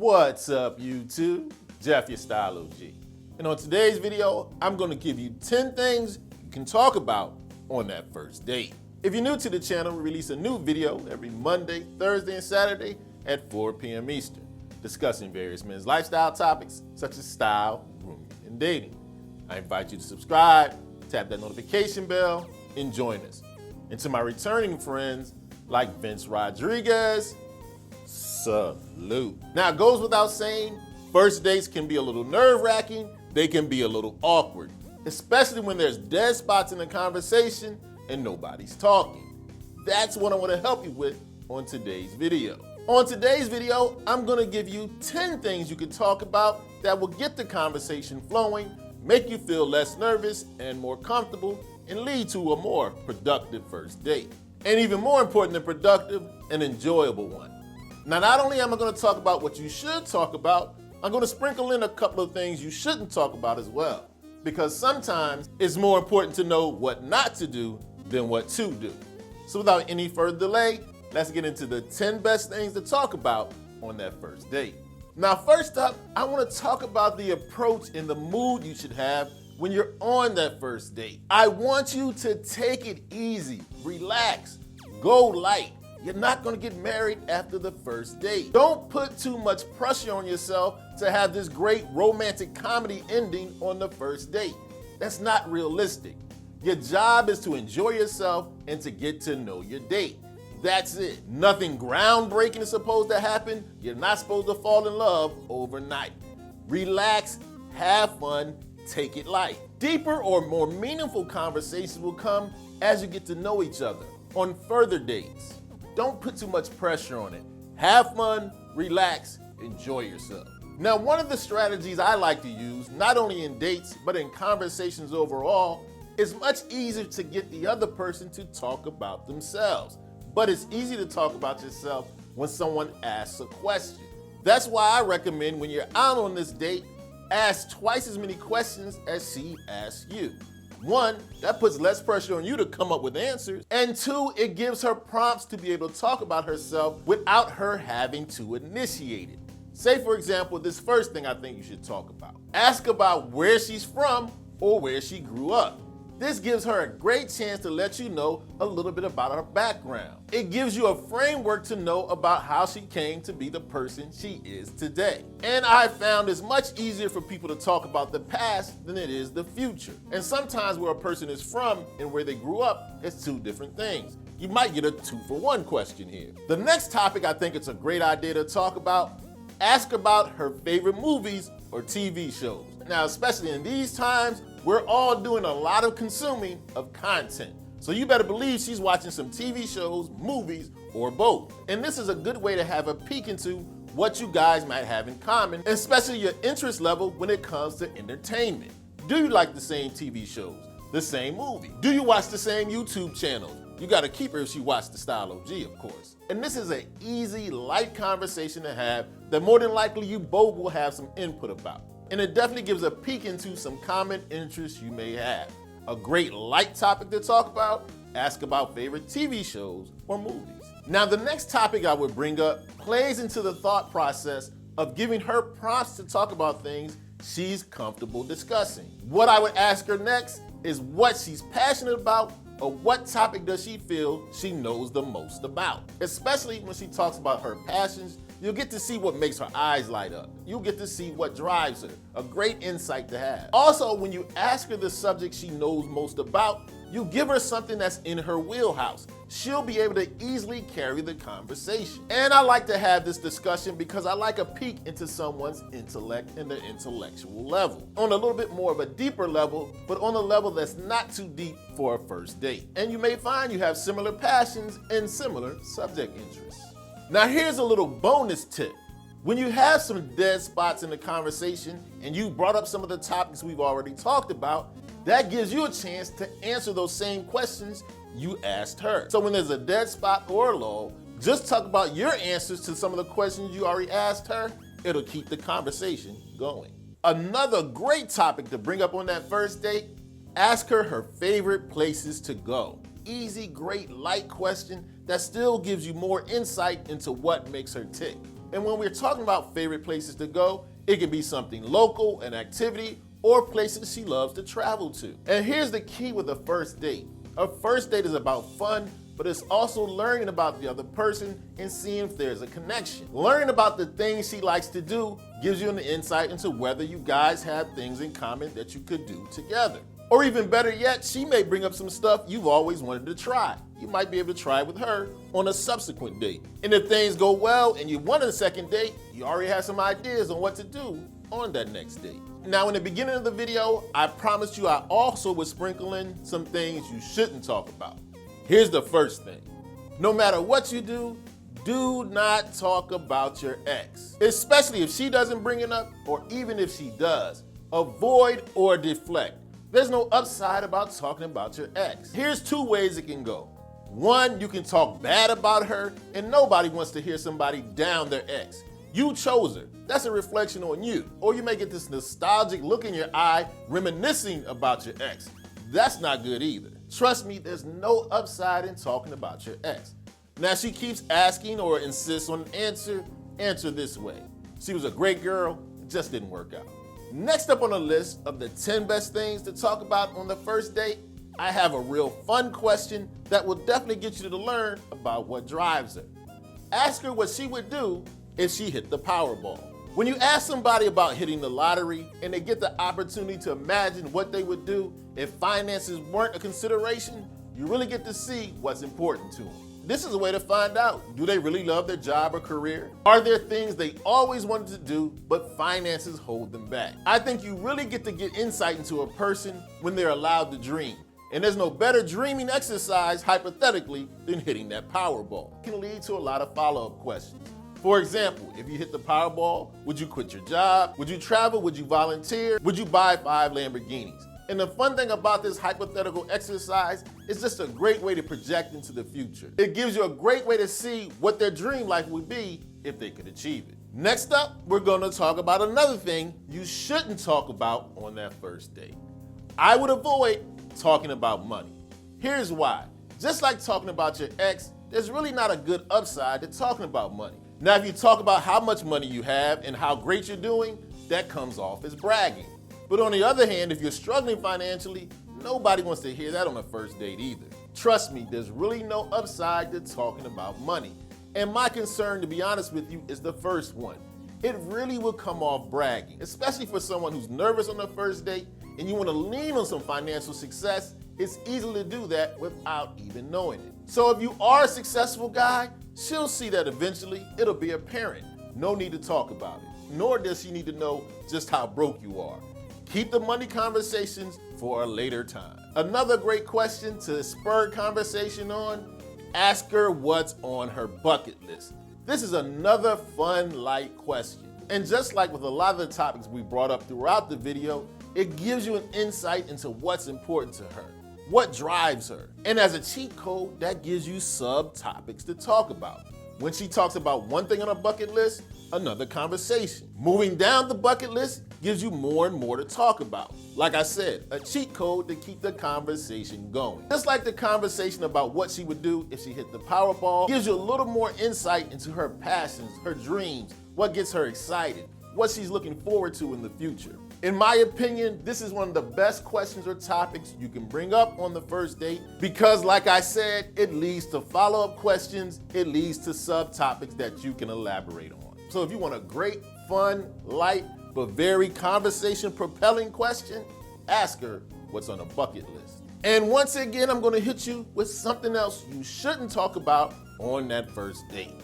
What's up, YouTube? Jeff, your Style O.G. And on today's video, I'm going to give you 10 things you can talk about on that first date. If you're new to the channel, we release a new video every Monday, Thursday, and Saturday at 4 p.m. Eastern, discussing various men's lifestyle topics such as style, grooming, and dating. I invite you to subscribe, tap that notification bell, and join us. And to my returning friends like Vince Rodriguez, salute. Now, it goes without saying, first dates can be a little nerve-wracking, they can be a little awkward, especially when there's dead spots in the conversation and nobody's talking. That's what I want to help you with on today's video. On today's video, I'm going to give you 10 things you can talk about that will get the conversation flowing, make you feel less nervous and more comfortable, and lead to a more productive first date. And even more important than productive, an enjoyable one. Now, not only am I going to talk about what you should talk about, I'm going to sprinkle in a couple of things you shouldn't talk about as well. Because sometimes it's more important to know what not to do than what to do. So without any further delay, let's get into the 10 best things to talk about on that first date. Now, first up, I want to talk about the approach and the mood you should have when you're on that first date. I want you to take it easy, relax, go light. You're not going to get married after the first date. Don't put too much pressure on yourself to have this great romantic comedy ending on the first date. That's not realistic. Your job is to enjoy yourself and to get to know your date. That's it. Nothing groundbreaking is supposed to happen. You're not supposed to fall in love overnight. Relax, have fun, take it light. Deeper or more meaningful conversations will come as you get to know each other on further dates. Don't put too much pressure on it. Have fun, relax, enjoy yourself. Now, one of the strategies I like to use, not only in dates, but in conversations overall, is much easier to get the other person to talk about themselves. But it's easy to talk about yourself when someone asks a question. That's why I recommend when you're out on this date, ask twice as many questions as she asks you. One, that puts less pressure on you to come up with answers. And two, it gives her prompts to be able to talk about herself without her having to initiate it. Say, for example, this first thing I think you should talk about. Ask about where she's from or where she grew up. This gives her a great chance to let you know a little bit about her background. It gives you a framework to know about how she came to be the person she is today. And I found it's much easier for people to talk about the past than it is the future. And sometimes where a person is from and where they grew up is two different things. You might get a 2-for-1 question here. The next topic I think it's a great idea to talk about, ask about her favorite movies or TV shows. Now, especially in these times, we're all doing a lot of consuming of content. So you better believe she's watching some TV shows, movies, or both. And this is a good way to have a peek into what you guys might have in common, especially your interest level when it comes to entertainment. Do you like the same TV shows, the same movie? Do you watch the same YouTube channels? You gotta keep her if she watched the Style O.G, of course. And this is an easy, light conversation to have that more than likely you both will have some input about. And it definitely gives a peek into some common interests you may have. A great light topic to talk about, ask about favorite TV shows or movies. Now, the next topic I would bring up plays into the thought process of giving her prompts to talk about things she's comfortable discussing. What I would ask her next is what she's passionate about or what topic does she feel she knows the most about. Especially when she talks about her passions, you'll get to see what makes her eyes light up. You'll get to see what drives her, a great insight to have. Also, when you ask her the subject she knows most about, you give her something that's in her wheelhouse. She'll be able to easily carry the conversation. And I like to have this discussion because I like a peek into someone's intellect and their intellectual level. On a little bit more of a deeper level, but on a level that's not too deep for a first date. And you may find you have similar passions and similar subject interests. Now, here's a little bonus tip. When you have some dead spots in the conversation and you brought up some of the topics we've already talked about, that gives you a chance to answer those same questions you asked her. So when there's a dead spot or a lull, just talk about your answers to some of the questions you already asked her. It'll keep the conversation going. Another great topic to bring up on that first date, ask her favorite places to go. Easy, great, light question that still gives you more insight into what makes her tick. And when we're talking about favorite places to go, it can be something local, an activity, or places she loves to travel to. And here's the key with a first date. A first date is about fun, but it's also learning about the other person and seeing if there's a connection. Learning about the things she likes to do gives you an insight into whether you guys have things in common that you could do together. Or even better yet, she may bring up some stuff you've always wanted to try. You might be able to try with her on a subsequent date. And if things go well and you want a second date, you already have some ideas on what to do on that next date. Now, in the beginning of the video, I promised you I also would sprinkle in some things you shouldn't talk about. Here's the first thing. No matter what you do not talk about your ex. Especially if she doesn't bring it up, or even if she does. Avoid or deflect. There's no upside about talking about your ex. Here's two ways it can go. One, you can talk bad about her, and nobody wants to hear somebody down their ex. You chose her. That's a reflection on you. Or you may get this nostalgic look in your eye reminiscing about your ex. That's not good either. Trust me, there's no upside in talking about your ex. Now, she keeps asking or insists on an answer this way. She was a great girl, it just didn't work out. Next up on the list of the 10 best things to talk about on the first date, I have a real fun question that will definitely get you to learn about what drives her. Ask her what she would do if she hit the Powerball. When you ask somebody about hitting the lottery and they get the opportunity to imagine what they would do if finances weren't a consideration, you really get to see what's important to them. This is a way to find out, do they really love their job or career? Are there things they always wanted to do, but finances hold them back? I think you really get to get insight into a person when they're allowed to dream. And there's no better dreaming exercise, hypothetically, than hitting that Powerball. It can lead to a lot of follow-up questions. For example, if you hit the Powerball, would you quit your job? Would you travel? Would you volunteer? Would you buy 5 Lamborghinis? And the fun thing about this hypothetical exercise is just a great way to project into the future. It gives you a great way to see what their dream life would be if they could achieve it. Next up, we're going to talk about another thing you shouldn't talk about on that first date. I would avoid talking about money. Here's why. Just like talking about your ex, there's really not a good upside to talking about money. Now, if you talk about how much money you have and how great you're doing, that comes off as bragging. But on the other hand, if you're struggling financially, nobody wants to hear that on a first date either. Trust me, there's really no upside to talking about money. And my concern, to be honest with you, is the first one. It really will come off bragging, especially for someone who's nervous on the first date and you want to lean on some financial success. It's easy to do that without even knowing it. So if you are a successful guy, she'll see that eventually. It'll be apparent. No need to talk about it. Nor does she need to know just how broke you are. Keep the money conversations for a later time. Another great question to spur conversation on, ask her what's on her bucket list. This is another fun, light question. And just like with a lot of the topics we brought up throughout the video, it gives you an insight into what's important to her, what drives her. And as a cheat code, that gives you subtopics to talk about. When she talks about one thing on her bucket list, another conversation. Moving down the bucket list gives you more and more to talk about. Like I said, a cheat code to keep the conversation going. Just like the conversation about what she would do if she hit the Powerball gives you a little more insight into her passions, her dreams, what gets her excited, what she's looking forward to in the future. In my opinion, this is one of the best questions or topics you can bring up on the first date because, like I said, it leads to follow-up questions, it leads to subtopics that you can elaborate on. So if you want a great, fun, light, but very conversation-propelling question, ask her what's on a bucket list. And once again, I'm gonna hit you with something else you shouldn't talk about on that first date.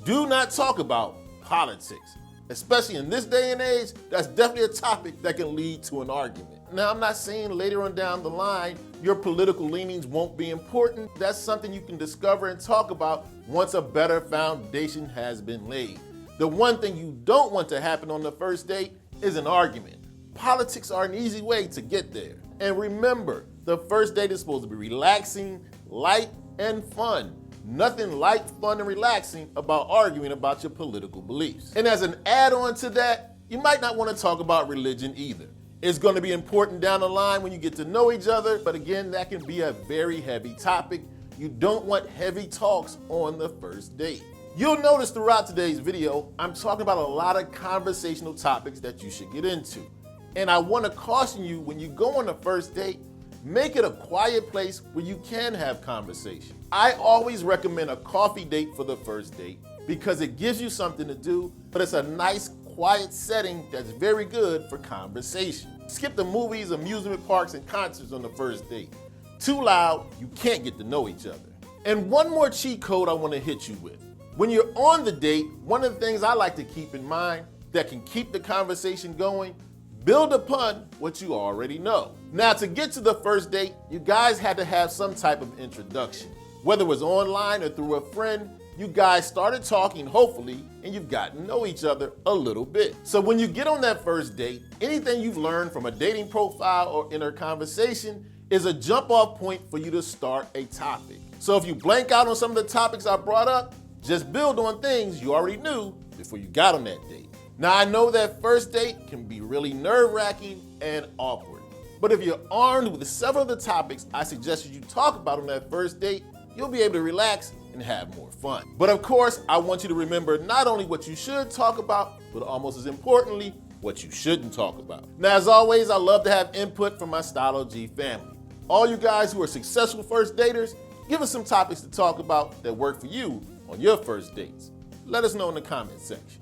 Do not talk about politics. Especially in this day and age, that's definitely a topic that can lead to an argument. Now, I'm not saying later on down the line, your political leanings won't be important. That's something you can discover and talk about once a better foundation has been laid. The one thing you don't want to happen on the first date is an argument. Politics are an easy way to get there. And remember, the first date is supposed to be relaxing, light, and fun. Nothing light, fun, and relaxing about arguing about your political beliefs. And as an add-on to that, you might not want to talk about religion either. It's going to be important down the line when you get to know each other, but again, that can be a very heavy topic. You don't want heavy talks on the first date. You'll notice throughout today's video, I'm talking about a lot of conversational topics that you should get into. And I want to caution you, when you go on a first date, make it a quiet place where you can have conversation. I always recommend a coffee date for the first date because it gives you something to do, but it's a nice, quiet setting that's very good for conversation. Skip the movies, amusement parks, and concerts on the first date. Too loud, you can't get to know each other. And one more cheat code I want to hit you with. When you're on the date, one of the things I like to keep in mind that can keep the conversation going, build upon what you already know. Now, to get to the first date, you guys had to have some type of introduction. Whether it was online or through a friend, you guys started talking, hopefully, and you've gotten to know each other a little bit. So when you get on that first date, anything you've learned from a dating profile or inner conversation is a jump-off point for you to start a topic. So if you blank out on some of the topics I brought up, just build on things you already knew before you got on that date. Now, I know that first date can be really nerve-wracking and awkward, but if you're armed with several of the topics I suggested you talk about on that first date, you'll be able to relax and have more fun. But of course, I want you to remember not only what you should talk about, but almost as importantly, what you shouldn't talk about. Now, as always, I love to have input from my Style O.G family. All you guys who are successful first daters, give us some topics to talk about that work for you on your first dates. Let us know in the comment section.